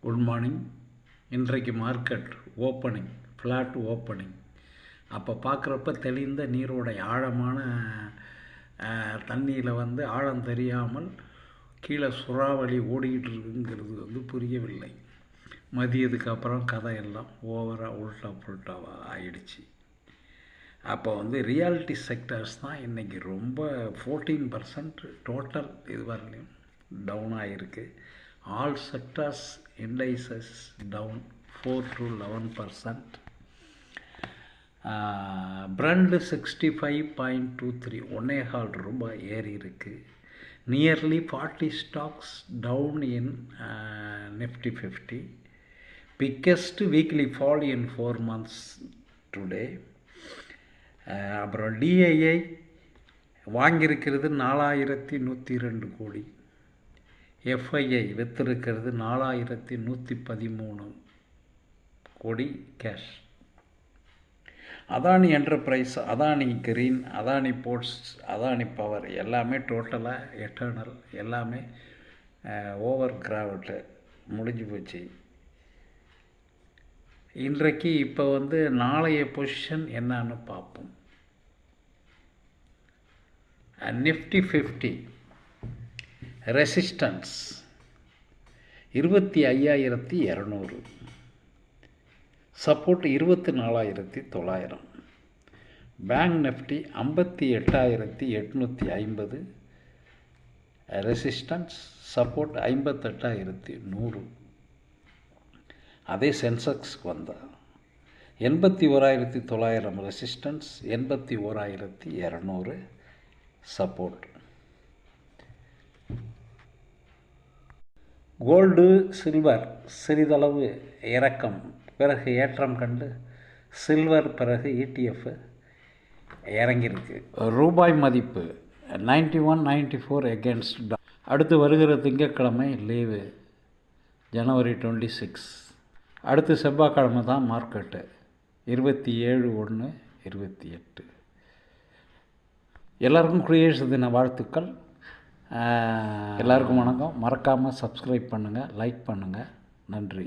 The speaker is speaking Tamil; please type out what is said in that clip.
Good morning. இன்றைக்கு மார்க்கெட் ஓப்பனிங், ஃப்ளாட் ஓப்பனிங். அப்போ பார்க்குறப்ப தெளிந்த நீரோடைய ஆழமான தண்ணியில் ஆழம் தெரியாமல் கீழே சுறாவளி ஓடிக்கிட்டு இருக்குங்கிறது புரியவில்லை. மதியத்துக்கு அப்புறம் கதை எல்லாம் ஓவராக உல்ட்டா புல்ட்டாவாக ஆயிடுச்சு. அப்போ ரியாலிட்டி செக்டர்ஸ் தான் இன்றைக்கி ரொம்ப 14% டோட்டல் இது வரலையும் டவுன் ஆகிருக்கு. All sectors indices down 4 to 11%. Brent 65.23 ₹1.25 ஏறி இருக்கு. Nearly 40 stocks down in Nifty 50. Biggest weekly fall in 4 months today. அப்புறம் டிஐஐ வாங்கியிருக்கிறது 4102 கோடி. எஃப்ஐஐ விற்றிருக்கிறது 4113 கோடி cash. Adani enterprise, Adani green, Adani ports, Adani power எல்லாமே டோட்டலாக எட்டர்னல் எல்லாமே ஓவர் கிராவிட்டு முடிஞ்சு போச்சு. இன்றைக்கு இப்போ நாளைய பொசிஷன் என்னன்னு பார்ப்போம். Nifty 50 resistance 25,200, support 24,900. Bank Nifty 58,850, resistance support 58,100. அதே சென்செக்ஸ்க்கு வந்தால் 81,900 ரெசிஸ்டன்ஸ், 81,200 சப்போர்ட். கோல்டு சில்வர் சிறிதளவு இறக்கம், பிறகு ஏற்றம் கண்டு சில்வர் பிறகு ETF இறங்கியிருக்கு. ரூபாய் மதிப்பு 91.94 எகென்ஸ்ட். அடுத்து வருகிற திங்கட்கிழமை லீவு, ஜனவரி 26. அடுத்து செவ்வாய்க்கிழமை தான் மார்க்கெட்டு, 27/1/28. எல்லாருக்கும் குடியரசு தின வாழ்த்துக்கள். எல்லாருக்கும் வணக்கம். மறக்காமல் சப்ஸ்கிரைப் பண்ணுங்கள், லைக் பண்ணுங்கள். நன்றி.